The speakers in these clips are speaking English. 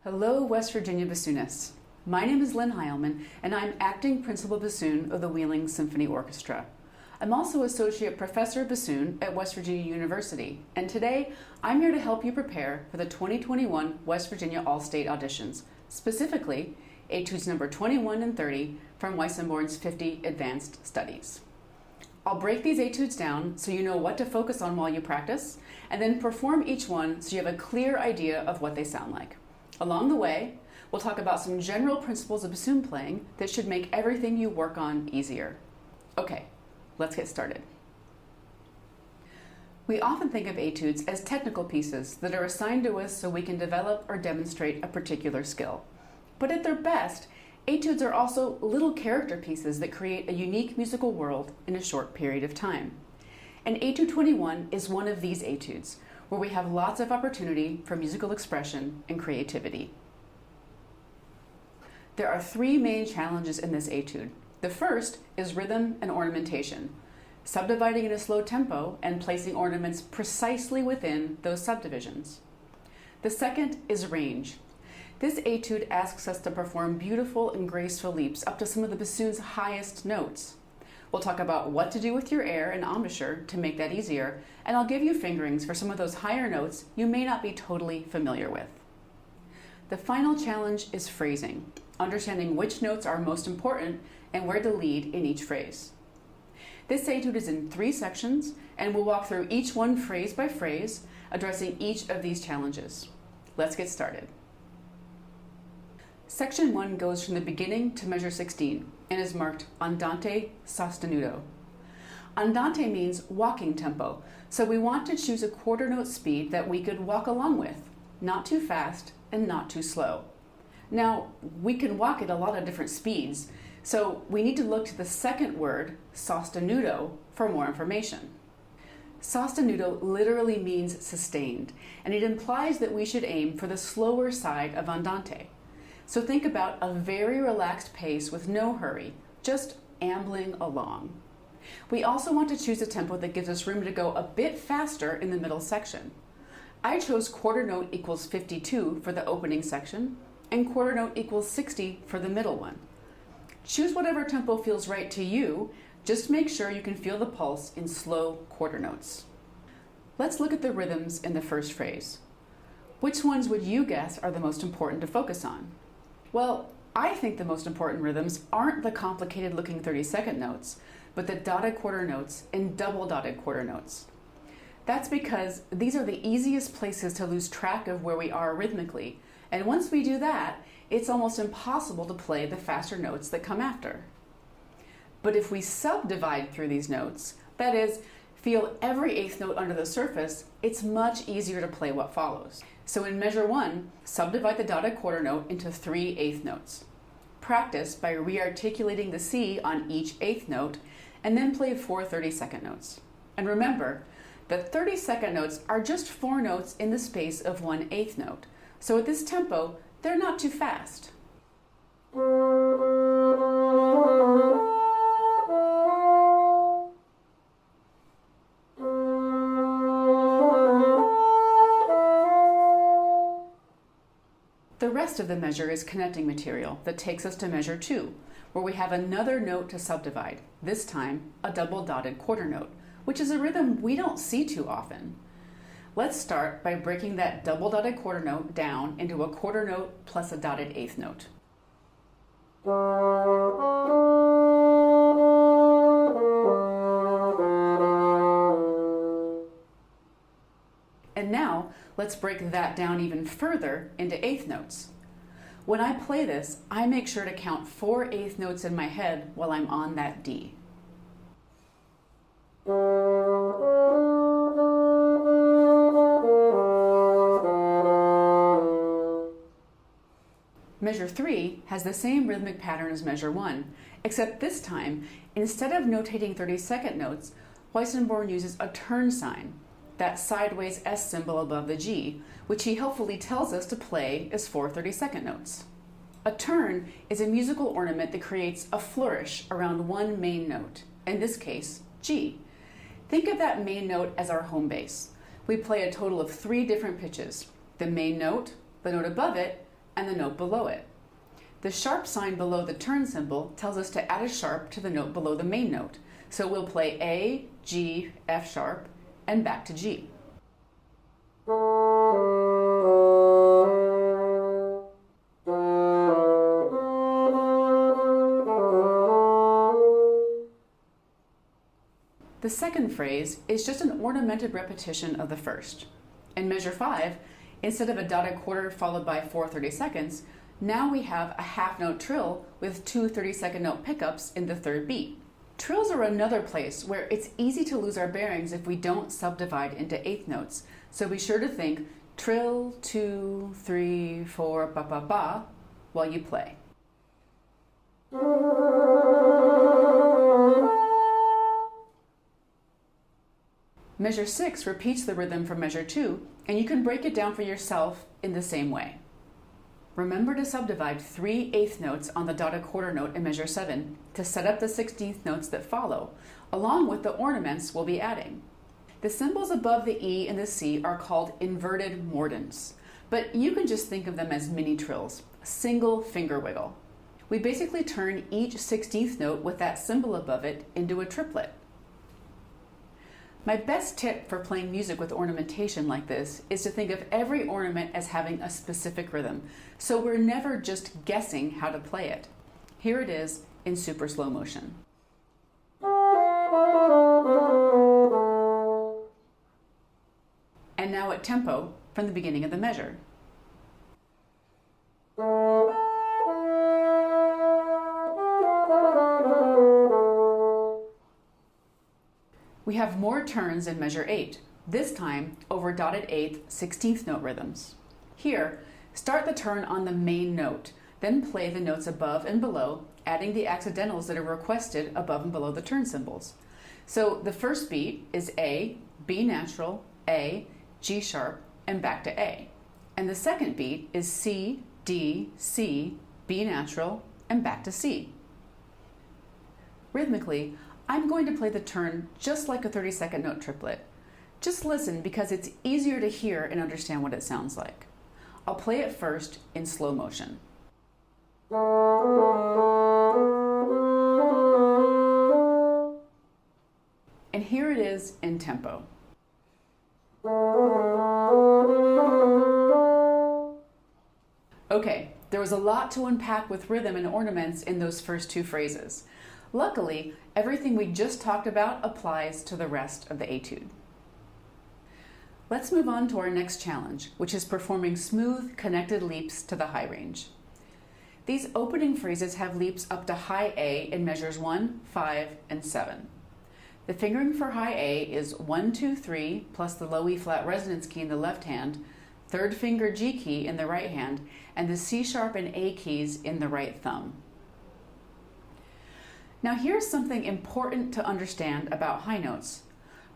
Hello, West Virginia bassoonists. My name is Lynn Heilman, and I'm acting principal bassoon of the Wheeling Symphony Orchestra. I'm also Associate Professor of Bassoon at West Virginia University, and today I'm here to help you prepare for the 2021 West Virginia All-State auditions, specifically Etudes number 21 and 30 from Weissenborn's 50 Advanced Studies. I'll break these etudes down so you know what to focus on while you practice, and then perform each one so you have a clear idea of what they sound like. Along the way, we'll talk about some general principles of bassoon playing that should make everything you work on easier. Okay, let's get started. We often think of etudes as technical pieces that are assigned to us so we can develop or demonstrate a particular skill. But at their best, etudes are also little character pieces that create a unique musical world in a short period of time. And Etude 21 is one of these etudes, where we have lots of opportunity for musical expression and creativity. There are three main challenges in this etude. The first is rhythm and ornamentation, subdividing in a slow tempo and placing ornaments precisely within those subdivisions. The second is range. This etude asks us to perform beautiful and graceful leaps up to some of the bassoon's highest notes. We'll talk about what to do with your air and embouchure to make that easier, and I'll give you fingerings for some of those higher notes you may not be totally familiar with. The final challenge is phrasing, understanding which notes are most important and where to lead in each phrase. This etude is in 3 sections, and we'll walk through each one phrase by phrase, addressing each of these challenges. Let's get started. Section 1 goes from the beginning to measure 16 and is marked Andante sostenuto. Andante means walking tempo, so we want to choose a quarter note speed that we could walk along with, not too fast and not too slow. Now, we can walk at a lot of different speeds, so we need to look to the second word, sostenuto, for more information. Sostenuto literally means sustained, and it implies that we should aim for the slower side of Andante. So think about a very relaxed pace with no hurry, just ambling along. We also want to choose a tempo that gives us room to go a bit faster in the middle section. I chose quarter note equals 52 for the opening section and quarter note equals 60 for the middle one. Choose whatever tempo feels right to you, just make sure you can feel the pulse in slow quarter notes. Let's look at the rhythms in the first phrase. Which ones would you guess are the most important to focus on? Well, I think the most important rhythms aren't the complicated looking 30-second notes, but the dotted quarter notes and double dotted quarter notes. That's because these are the easiest places to lose track of where we are rhythmically, and once we do that, it's almost impossible to play the faster notes that come after. But if we subdivide through these notes, that is, feel every eighth note under the surface, it's much easier to play what follows. So in measure 1, subdivide the dotted quarter note into 3 eighth notes. Practice by re-articulating the C on each eighth note, and then play 4 30-second notes. And remember, the 30-second notes are just 4 notes in the space of 1 eighth note. So at this tempo, they're not too fast. The rest of the measure is connecting material that takes us to measure 2, where we have another note to subdivide, this time a double dotted quarter note, which is a rhythm we don't see too often. Let's start by breaking that double dotted quarter note down into a quarter note plus a dotted eighth note. And now, let's break that down even further into eighth notes. When I play this, I make sure to count 4 eighth notes in my head while I'm on that D. Measure 3 has the same rhythmic pattern as measure 1, except this time, instead of notating 30-second notes, Weissenborn uses a turn sign, that sideways S symbol above the G, which he helpfully tells us to play as 4 30-second notes. A turn is a musical ornament that creates a flourish around one main note, in this case, G. Think of that main note as our home base. We play a total of 3 different pitches: the main note, the note above it, and the note below it. The sharp sign below the turn symbol tells us to add a sharp to the note below the main note. So we'll play A, G, F sharp, and back to G. The second phrase is just an ornamented repetition of the first. In measure 5, instead of a dotted quarter followed by 4 30-seconds, now we have a half-note trill with 2 30-second note pickups in the third beat. Trills are another place where it's easy to lose our bearings if we don't subdivide into eighth notes, so be sure to think trill, 2, 3, 4, ba ba ba while you play. Measure 6 repeats the rhythm from measure 2, and you can break it down for yourself in the same way. Remember to subdivide 3 eighth notes on the dotted quarter note in measure 7 to set up the 16th notes that follow, along with the ornaments we'll be adding. The symbols above the E and the C are called inverted mordents, but you can just think of them as mini trills, a single finger wiggle. We basically turn each 16th note with that symbol above it into a triplet. My best tip for playing music with ornamentation like this is to think of every ornament as having a specific rhythm, so we're never just guessing how to play it. Here it is in super slow motion. And now at tempo from the beginning of the measure. We have more turns in measure 8, this time over dotted eighth, 16th note rhythms. Here, start the turn on the main note, then play the notes above and below, adding the accidentals that are requested above and below the turn symbols. So the first beat is A, B natural, A, G sharp, and back to A. And the second beat is C, D, C, B natural, and back to C. Rhythmically, I'm going to play the turn just like a 30-second note triplet. Just listen because it's easier to hear and understand what it sounds like. I'll play it first in slow motion. And here it is in tempo. Okay, there was a lot to unpack with rhythm and ornaments in those first 2 phrases. Luckily, everything we just talked about applies to the rest of the etude. Let's move on to our next challenge, which is performing smooth, connected leaps to the high range. These opening phrases have leaps up to high A in measures 1, 5, and 7. The fingering for high A is 1, 2, 3, plus the low E flat resonance key in the left hand, third finger G key in the right hand, and the C sharp and A keys in the right thumb. Now here's something important to understand about high notes.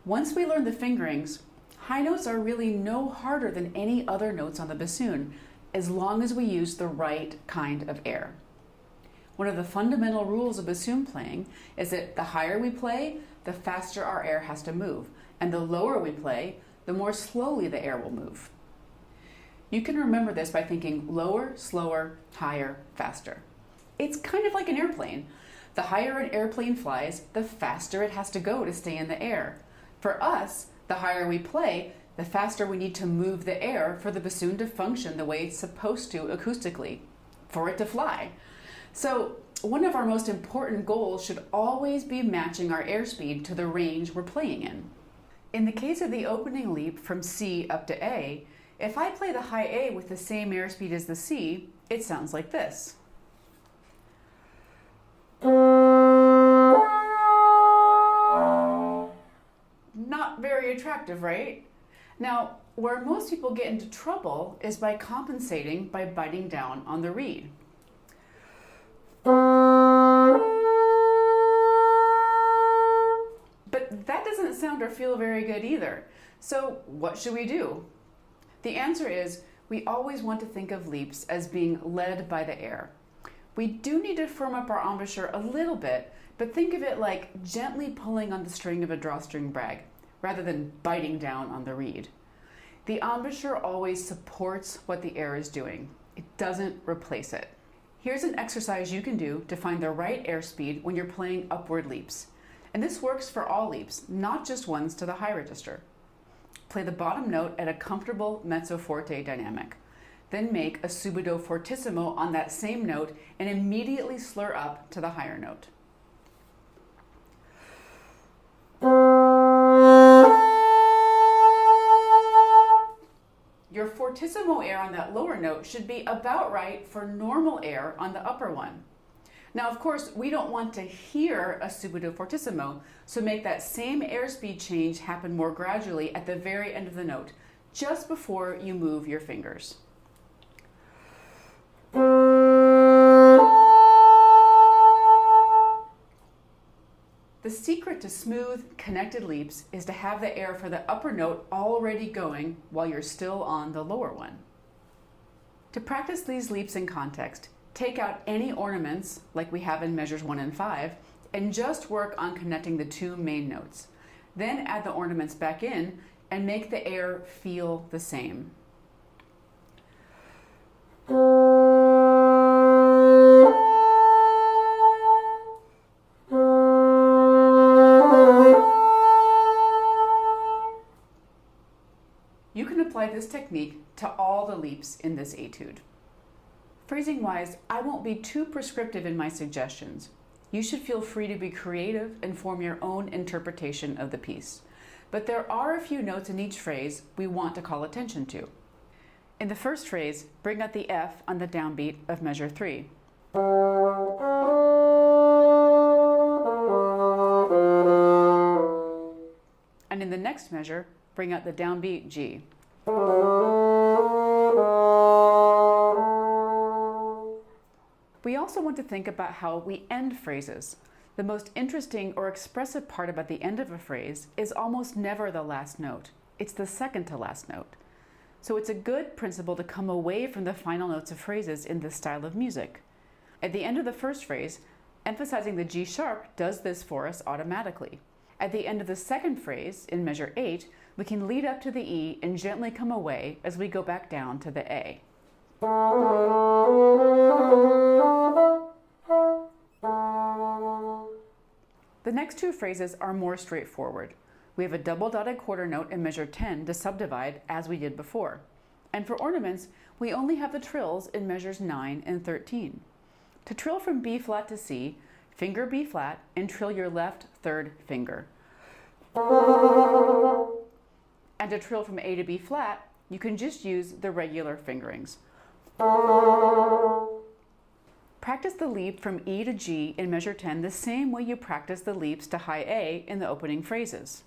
Once we learn the fingerings, high notes are really no harder than any other notes on the bassoon, as long as we use the right kind of air. One of the fundamental rules of bassoon playing is that the higher we play, the faster our air has to move, and the lower we play, the more slowly the air will move. You can remember this by thinking lower, slower, higher, faster. It's kind of like an airplane. The higher an airplane flies, the faster it has to go to stay in the air. For us, the higher we play, the faster we need to move the air for the bassoon to function the way it's supposed to acoustically, for it to fly. So one of our most important goals should always be matching our airspeed to the range we're playing in. In the case of the opening leap from C up to A, if I play the high A with the same airspeed as the C, it sounds like this. Not very attractive, right? Now, where most people get into trouble is by compensating by biting down on the reed. But that doesn't sound or feel very good either. So what should we do? The answer is we always want to think of leaps as being led by the air. We do need to firm up our embouchure a little bit, but think of it like gently pulling on the string of a drawstring brag, rather than biting down on the reed. The embouchure always supports what the air is doing. It doesn't replace it. Here's an exercise you can do to find the right airspeed when you're playing upward leaps. And this works for all leaps, not just ones to the high register. Play the bottom note at a comfortable mezzo forte dynamic. Then make a subito fortissimo on that same note and immediately slur up to the higher note. Your fortissimo air on that lower note should be about right for normal air on the upper one. Now, of course, we don't want to hear a subito fortissimo, so make that same airspeed change happen more gradually at the very end of the note, just before you move your fingers. The secret to smooth, connected leaps is to have the air for the upper note already going while you're still on the lower one. To practice these leaps in context, take out any ornaments, like we have in measures 1 and 5, and just work on connecting the two main notes. Then add the ornaments back in and make the air feel the same. You can apply this technique to all the leaps in this etude. Phrasing-wise, I won't be too prescriptive in my suggestions. You should feel free to be creative and form your own interpretation of the piece. But there are a few notes in each phrase we want to call attention to. In the first phrase, bring out the F on the downbeat of measure 3. And in the next measure, bring out the downbeat G. We also want to think about how we end phrases. The most interesting or expressive part about the end of a phrase is almost never the last note. It's the second to last note. So it's a good principle to come away from the final notes of phrases in this style of music. At the end of the first phrase, emphasizing the G sharp does this for us automatically. At the end of the second phrase, in measure 8, we can lead up to the E and gently come away as we go back down to the A. The next two phrases are more straightforward. We have a double dotted quarter note in measure 10 to subdivide as we did before. And for ornaments, we only have the trills in measures 9 and 13. To trill from B flat to C, finger B flat and trill your left third finger. And to trill from A to B flat, you can just use the regular fingerings. Practice the leap from E to G in measure 10 the same way you practice the leaps to high A in the opening phrases.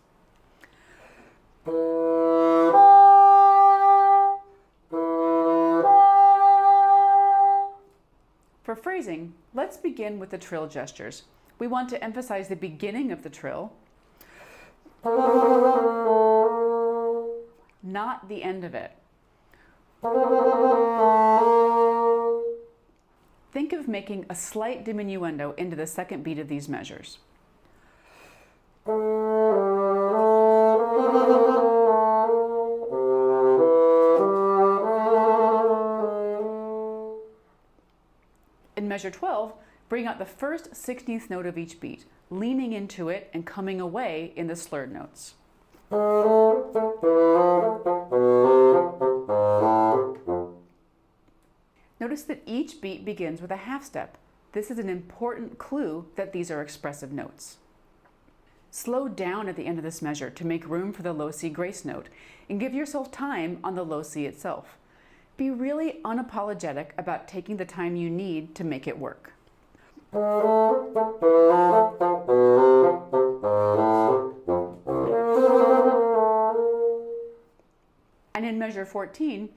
For phrasing, let's begin with the trill gestures. We want to emphasize the beginning of the trill, not the end of it. Think of making a slight diminuendo into the second beat of these measures. In measure 12, bring out the first 16th note of each beat, leaning into it and coming away in the slurred notes. Notice that each beat begins with a half step. This is an important clue that these are expressive notes. Slow down at the end of this measure to make room for the low C grace note and give yourself time on the low C itself. Be really unapologetic about taking the time you need to make it work. And in measure 14,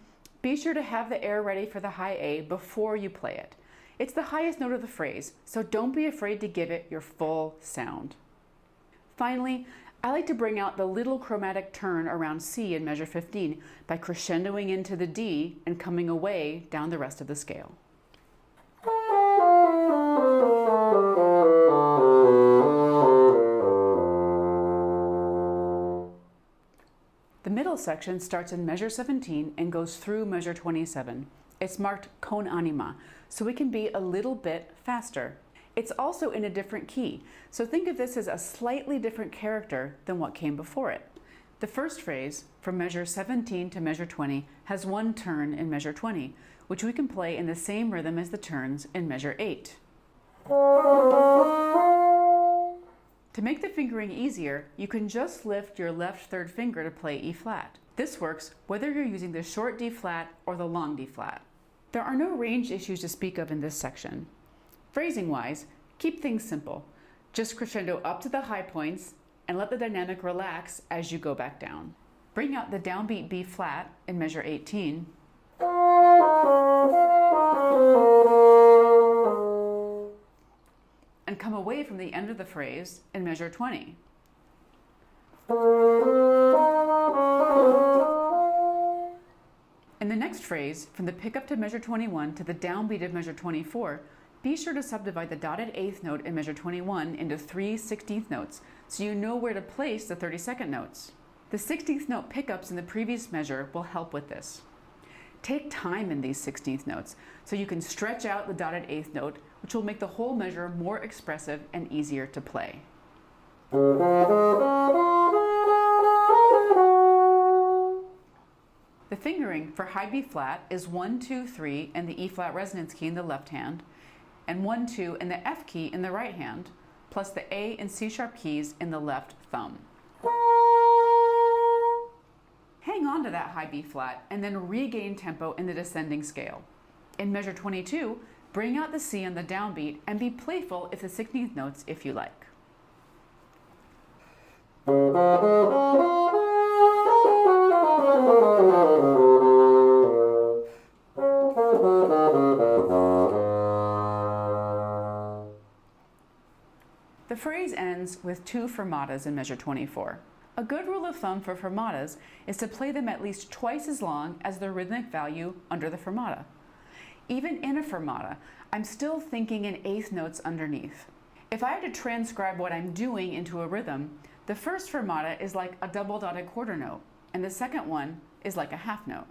be sure to have the air ready for the high A before you play it. It's the highest note of the phrase, so don't be afraid to give it your full sound. Finally, I like to bring out the little chromatic turn around C in measure 15 by crescendoing into the D and coming away down the rest of the scale. The middle section starts in measure 17 and goes through measure 27. It's marked con anima, so we can be a little bit faster. It's also in a different key, so think of this as a slightly different character than what came before it. The first phrase, from measure 17 to measure 20, has one turn in measure 20, which we can play in the same rhythm as the turns in measure 8. To make the fingering easier, you can just lift your left third finger to play E flat. This works whether you're using the short D flat or the long D flat. There are no range issues to speak of in this section. Phrasing-wise, keep things simple. Just crescendo up to the high points and let the dynamic relax as you go back down. Bring out the downbeat B flat in measure 18. And come away from the end of the phrase in measure 20. In the next phrase, from the pickup to measure 21 to the downbeat of measure 24, be sure to subdivide the dotted eighth note in measure 21 into 3 16th notes, so you know where to place the 32nd notes. The 16th note pickups in the previous measure will help with this. Take time in these 16th notes, so you can stretch out the dotted eighth note, which will make the whole measure more expressive and easier to play. The fingering for high B flat is 1, 2, 3 and the E flat resonance key in the left hand, and 1, 2 and the F key in the right hand, plus the A and C sharp keys in the left thumb. Hang on to that high B flat and then regain tempo in the descending scale. In measure 22, bring out the C on the downbeat and be playful if the 16th notes if you like. The phrase ends with 2 fermatas in measure 24. A good rule of thumb for fermatas is to play them at least twice as long as the rhythmic value under the fermata. Even in a fermata, I'm still thinking in eighth notes underneath. If I had to transcribe what I'm doing into a rhythm, the first fermata is like a double dotted quarter note, and the second one is like a half note.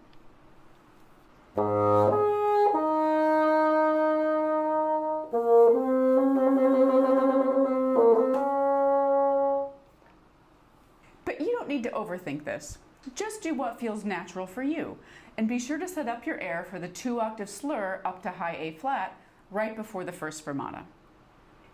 But you don't need to overthink this. Just do what feels natural for you, and be sure to set up your air for the 2-octave slur up to high A flat right before the first fermata.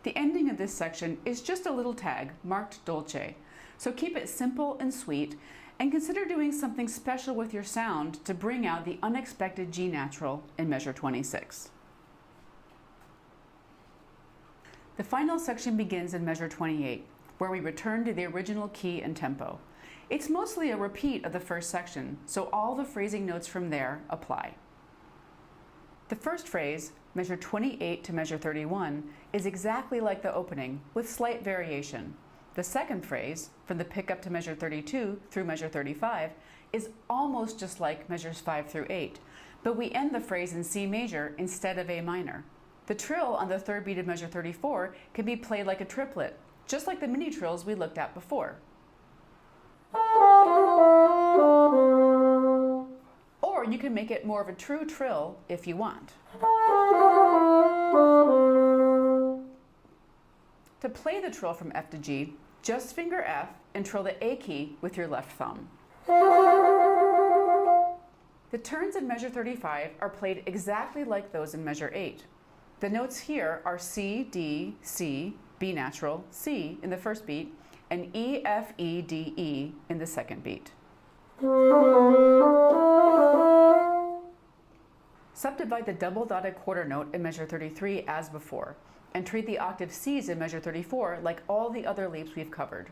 The ending of this section is just a little tag marked dolce, so keep it simple and sweet, and consider doing something special with your sound to bring out the unexpected G natural in measure 26. The final section begins in measure 28, where we return to the original key and tempo. It's mostly a repeat of the first section, so all the phrasing notes from there apply. The first phrase, measure 28 to measure 31, is exactly like the opening, with slight variation. The second phrase, from the pickup to measure 32 through measure 35, is almost just like measures 5 through 8, but we end the phrase in C major instead of A minor. The trill on the third beat of measure 34 can be played like a triplet, just like the mini trills we looked at before. Or you can make it more of a true trill if you want. To play the trill from F to G, just finger F and trill the A key with your left thumb. The turns in measure 35 are played exactly like those in measure 8. The notes here are C, D, C, B natural, C in the first beat, and E, F, E, D, E in the second beat. Subdivide the double dotted quarter note in measure 33 as before, and treat the octave Cs in measure 34 like all the other leaps we've covered.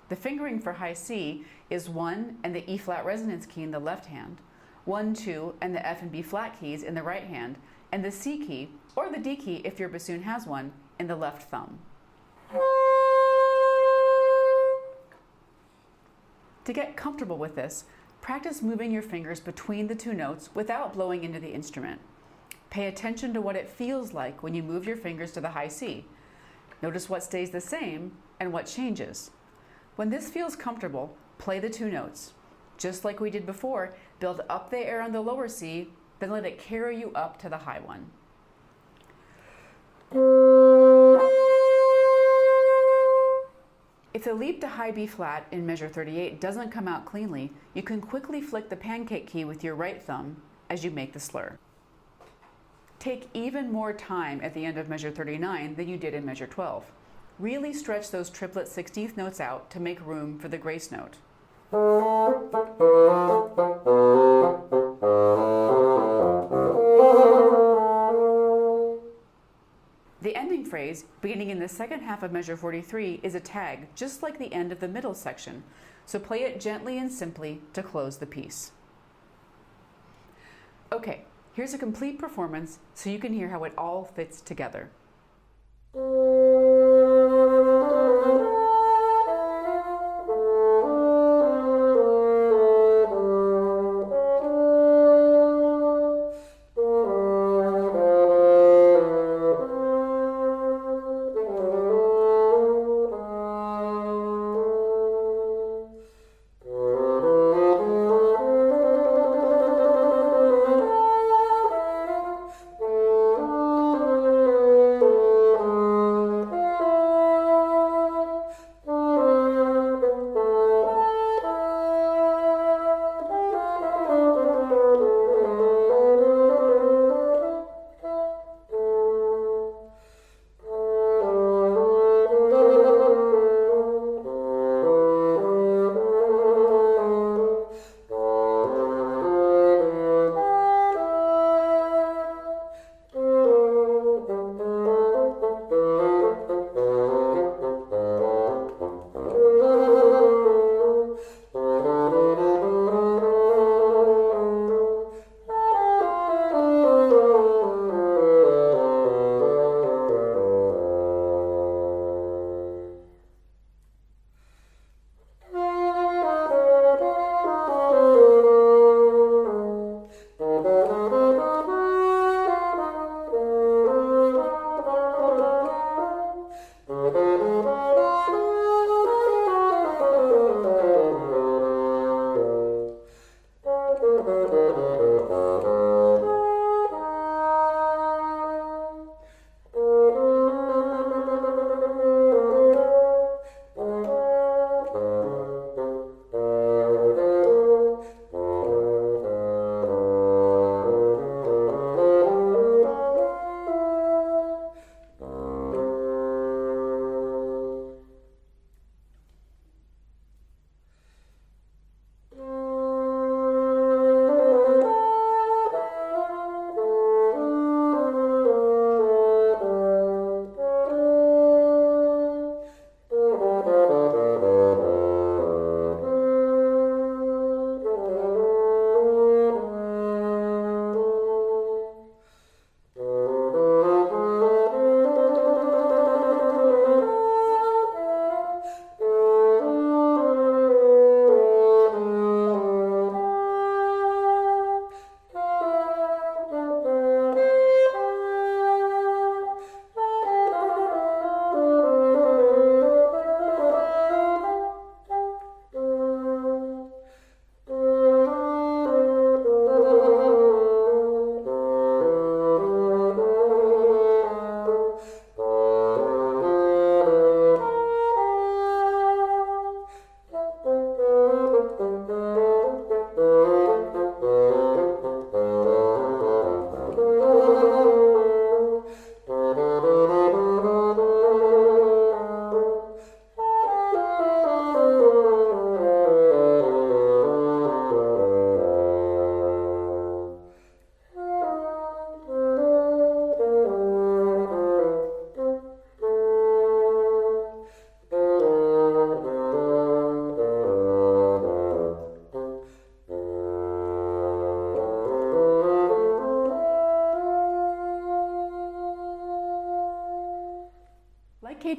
The fingering for high C is 1 and the E flat resonance key in the left hand, 1, 2 and the F and B flat keys in the right hand, and the C key, or the D key if your bassoon has one, in the left thumb. To get comfortable with this, practice moving your fingers between the two notes without blowing into the instrument. Pay attention to what it feels like when you move your fingers to the high C. Notice what stays the same and what changes. When this feels comfortable, play the two notes. Just like we did before, build up the air on the lower C, Then let it carry you up to the high one. If the leap to high B flat in measure 38 doesn't come out cleanly, you can quickly flick the pancake key with your right thumb as you make the slur. Take even more time at the end of measure 39 than you did in measure 12. Really stretch those triplet 16th notes out to make room for the grace note. The ending phrase, beginning in the second half of measure 43, is a tag, just like the end of the middle section, so play it gently and simply to close the piece. Okay, here's a complete performance so you can hear how it all fits together.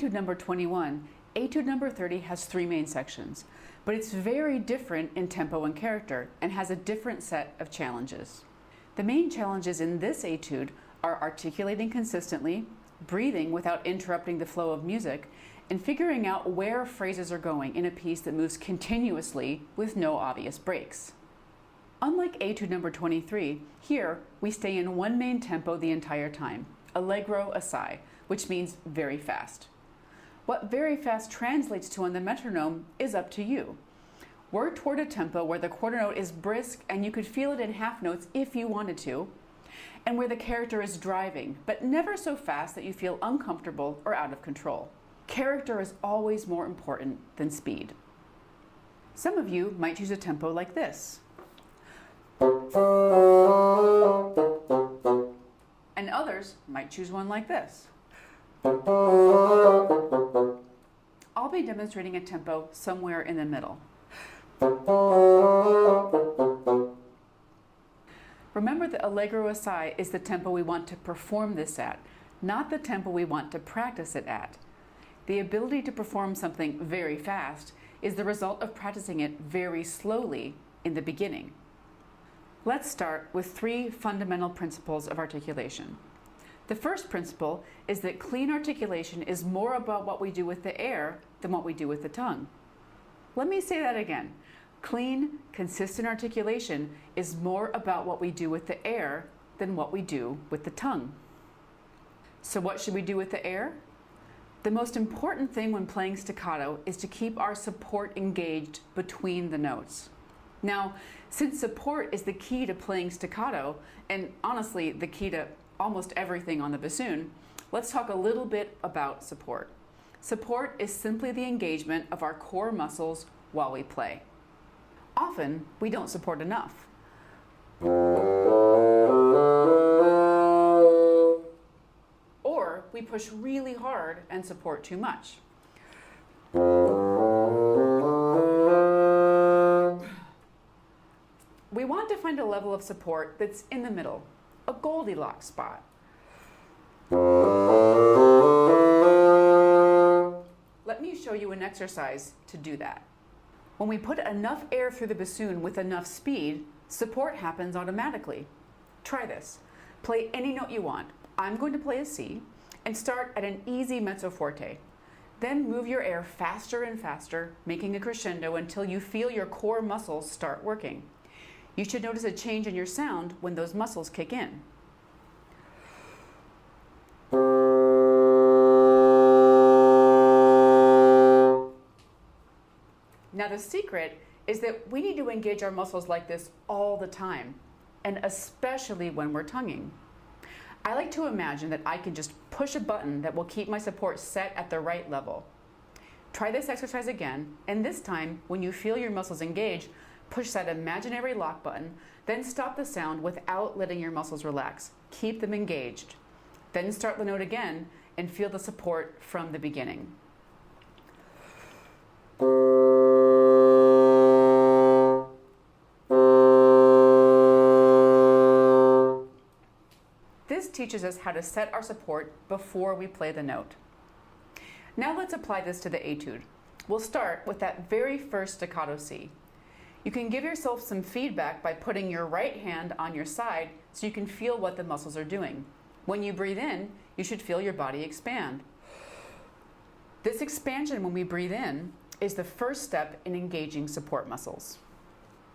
Etude number 21, Etude number 30 has three main sections, but it's very different in tempo and character and has a different set of challenges. The main challenges in this etude are articulating consistently, breathing without interrupting the flow of music, and figuring out where phrases are going in a piece that moves continuously with no obvious breaks. Unlike Etude number 23, here we stay in one main tempo the entire time, allegro assai, which means very fast. What very fast translates to on the metronome is up to you. Work toward a tempo where the quarter note is brisk and you could feel it in half notes if you wanted to, and where the character is driving, but never so fast that you feel uncomfortable or out of control. Character is always more important than speed. Some of you might choose a tempo like this. And others might choose one like this. I'll be demonstrating a tempo somewhere in the middle. Remember that allegro assai is the tempo we want to perform this at, not the tempo we want to practice it at. The ability to perform something very fast is the result of practicing it very slowly in the beginning. Let's start with 3 fundamental principles of articulation. The first principle is that clean articulation is more about what we do with the air than what we do with the tongue. Let me say that again. Clean, consistent articulation is more about what we do with the air than what we do with the tongue. So what should we do with the air? The most important thing when playing staccato is to keep our support engaged between the notes. Now, since support is the key to playing staccato, and honestly the key to almost everything on the bassoon, let's talk a little bit about support. Support is simply the engagement of our core muscles while we play. Often, we don't support enough. Or we push really hard and support too much. We want to find a level of support that's in the middle, a Goldilocks spot. Let me show you an exercise to do that. When we put enough air through the bassoon with enough speed, support happens automatically. Try this. Play any note you want. I'm going to play a C and start at an easy mezzo forte. Then move your air faster and faster, making a crescendo until you feel your core muscles start working. You should notice a change in your sound when those muscles kick in. Now the secret is that we need to engage our muscles like this all the time, and especially when we're tonguing. I like to imagine that I can just push a button that will keep my support set at the right level. Try this exercise again, and this time, when you feel your muscles engage, push that imaginary lock button, then stop the sound without letting your muscles relax. Keep them engaged. Then start the note again and feel the support from the beginning. This teaches us how to set our support before we play the note. Now let's apply this to the etude. We'll start with that very first staccato C. You can give yourself some feedback by putting your right hand on your side so you can feel what the muscles are doing. When you breathe in, you should feel your body expand. This expansion when we breathe in is the first step in engaging support muscles.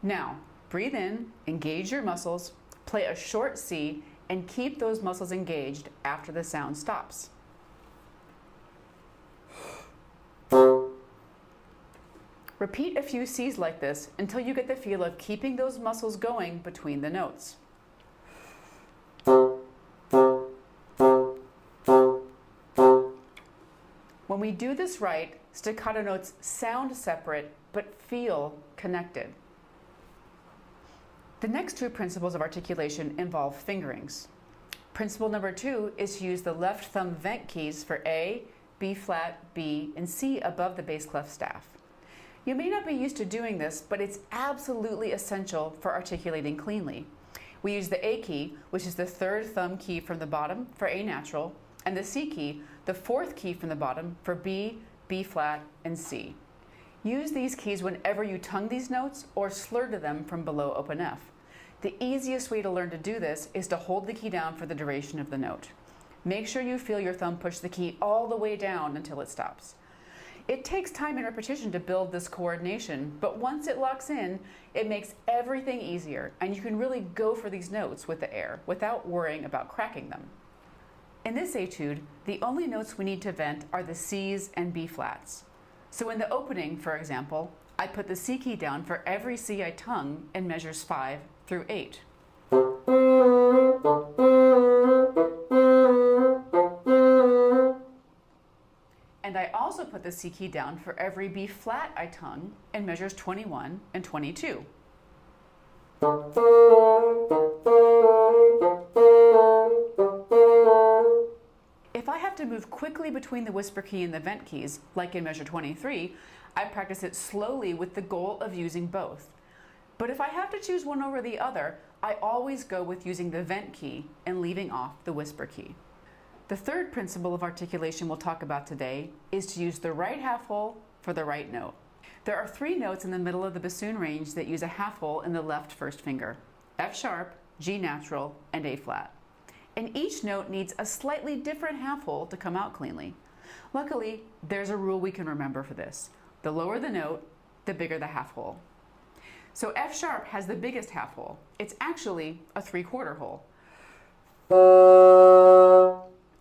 Now, breathe in, engage your muscles, play a short C, and keep those muscles engaged after the sound stops. Repeat a few Cs like this until you get the feel of keeping those muscles going between the notes. When we do this right, staccato notes sound separate but feel connected. The next 2 principles of articulation involve fingerings. Principle number 2 is to use the left thumb vent keys for A, B flat, B, and C above the bass clef staff. You may not be used to doing this, but it's absolutely essential for articulating cleanly. We use the A key, which is the 3rd thumb key from the bottom for A natural, and the C key, the 4th key from the bottom for B, B flat, and C. Use these keys whenever you tongue these notes or slur to them from below open F. The easiest way to learn to do this is to hold the key down for the duration of the note. Make sure you feel your thumb push the key all the way down until it stops. It takes time and repetition to build this coordination, but once it locks in, it makes everything easier, and you can really go for these notes with the air without worrying about cracking them. In this etude, the only notes we need to vent are the C's and B flats. So in the opening, for example, I put the C key down for every C I tongue in measures 5 through 8. And I also put the C key down for every B flat I tongue in measures 21 and 22. If I have to move quickly between the whisper key and the vent keys, like in measure 23, I practice it slowly with the goal of using both. But if I have to choose one over the other, I always go with using the vent key and leaving off the whisper key. The third principle of articulation we'll talk about today is to use the right half hole for the right note. There are 3 notes in the middle of the bassoon range that use a half hole in the left first finger: F sharp, G natural, and A flat. And each note needs a slightly different half hole to come out cleanly. Luckily, there's a rule we can remember for this. The lower the note, the bigger the half hole. So F sharp has the biggest half hole. It's actually a 3/4 hole.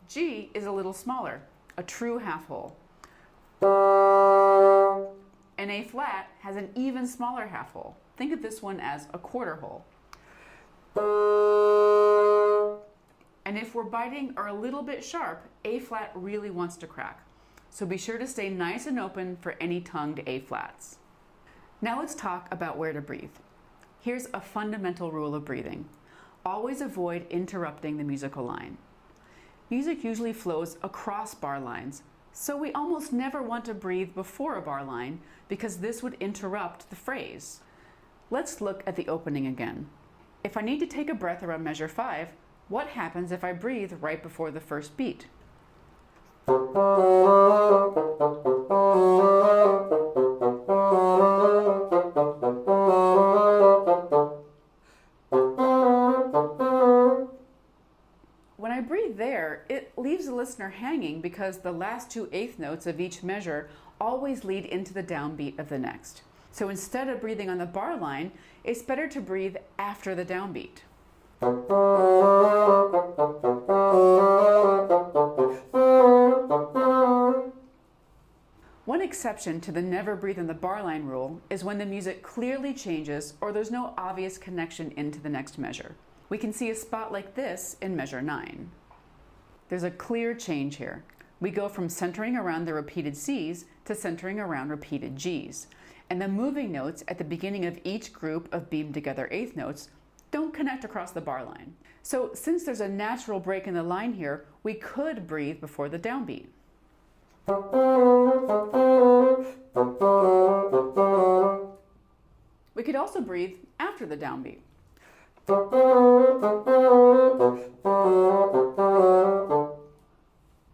G is a little smaller, a true half hole. And A flat has an even smaller half hole. Think of this one as a 1/4 hole. And if we're biting or a little bit sharp, A flat really wants to crack. So be sure to stay nice and open for any tongued A flats. Now let's talk about where to breathe. Here's a fundamental rule of breathing. Always avoid interrupting the musical line. Music usually flows across bar lines, so we almost never want to breathe before a bar line because this would interrupt the phrase. Let's look at the opening again. If I need to take a breath around measure 5, what happens if I breathe right before the first beat? When I breathe there, it leaves the listener hanging because the last 2 eighth notes of each measure always lead into the downbeat of the next. So instead of breathing on the bar line, it's better to breathe after the downbeat. One exception to the never breathe on the bar line rule is when the music clearly changes or there's no obvious connection into the next measure. We can see a spot like this in measure 9. There's a clear change here. We go from centering around the repeated C's to centering around repeated G's. And the moving notes at the beginning of each group of beamed together eighth notes don't connect across the bar line. So since there's a natural break in the line here, we could breathe before the downbeat. We could also breathe after the downbeat.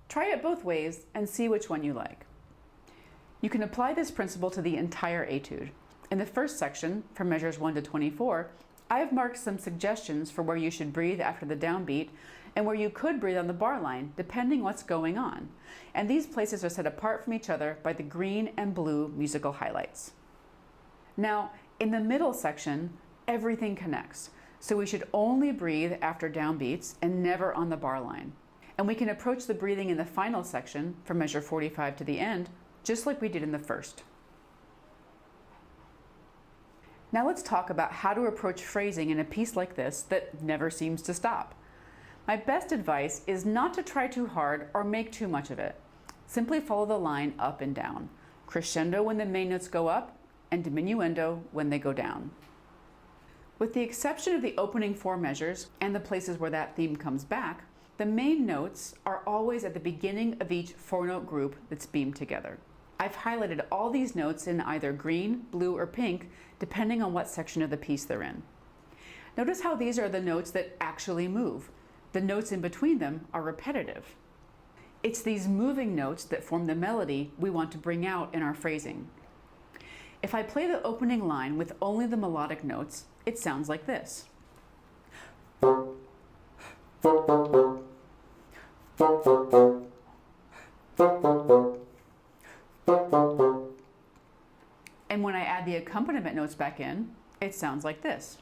Try it both ways and see which one you like. You can apply this principle to the entire etude. In the first section, from measures 1 to 24, I have marked some suggestions for where you should breathe after the downbeat and where you could breathe on the bar line, depending what's going on. And these places are set apart from each other by the green and blue musical highlights. Now, in the middle section, everything connects. So we should only breathe after downbeats and never on the bar line. And we can approach the breathing in the final section, from measure 45 to the end, just like we did in the first. Now let's talk about how to approach phrasing in a piece like this that never seems to stop. My best advice is not to try too hard or make too much of it. Simply follow the line up and down. Crescendo when the main notes go up and diminuendo when they go down. With the exception of the opening 4 measures and the places where that theme comes back, the main notes are always at the beginning of each 4-note group that's beamed together. I've highlighted all these notes in either green, blue, or pink, depending on what section of the piece they're in. Notice how these are the notes that actually move. The notes in between them are repetitive. It's these moving notes that form the melody we want to bring out in our phrasing. If I play the opening line with only the melodic notes, it sounds like this. accompaniment notes back in, it sounds like this.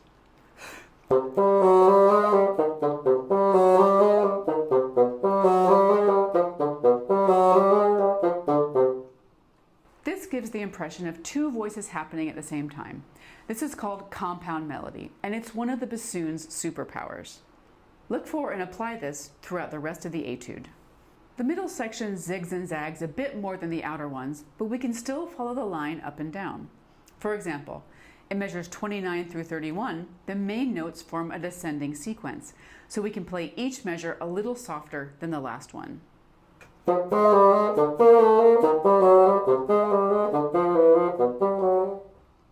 This gives the impression of two voices happening at the same time. This is called compound melody, and it's one of the bassoon's superpowers. Look for and apply this throughout the rest of the etude. The middle section zigs and zags a bit more than the outer ones, but we can still follow the line up and down. For example, in measures 29 through 31, the main notes form a descending sequence, so we can play each measure a little softer than the last one.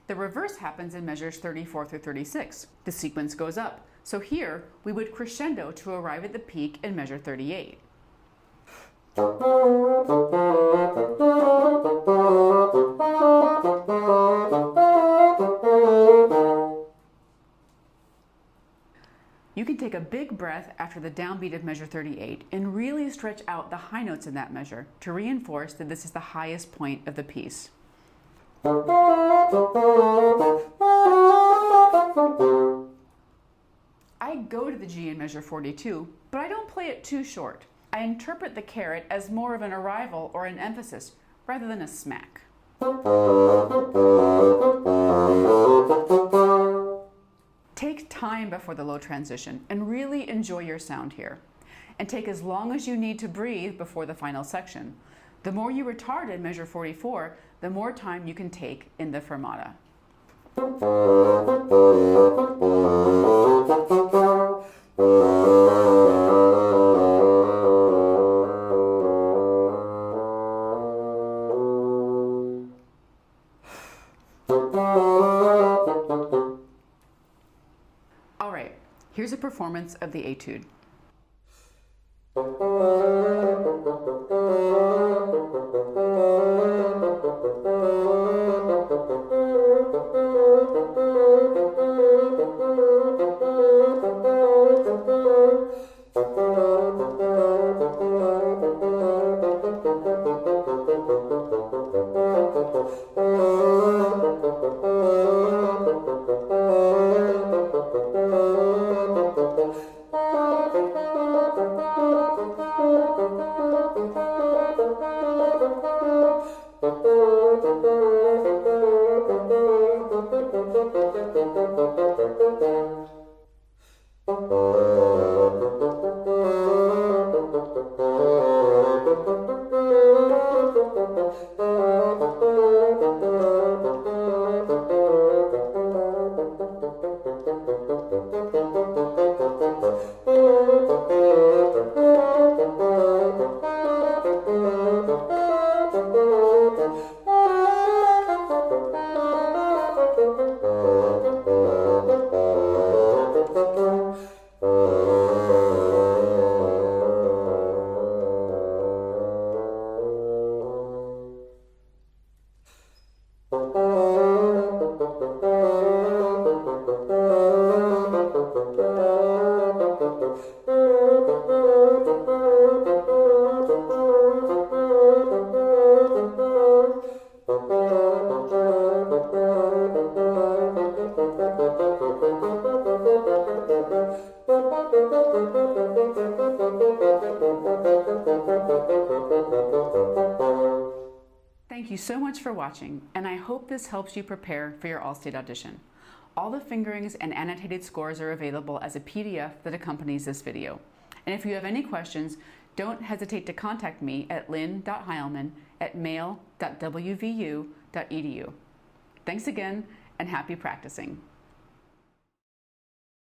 The reverse happens in measures 34 through 36. The sequence goes up, so here we would crescendo to arrive at the peak in measure 38. You can take a big breath after the downbeat of measure 38 and really stretch out the high notes in that measure to reinforce that this is the highest point of the piece. I go to the G in measure 42, but I don't play it too short. I interpret the caret as more of an arrival or an emphasis rather than a smack. Take time before the low transition and really enjoy your sound here. And take as long as you need to breathe before the final section. The more you retard in measure 44, the more time you can take in the fermata. All right, here's a performance of the etude. Thank you so much for watching, and I hope this helps you prepare for your All-State audition. All the fingerings and annotated scores are available as a PDF that accompanies this video. And if you have any questions, don't hesitate to contact me at lynn.heilman@mail.wvu.edu. Thanks again, and happy practicing.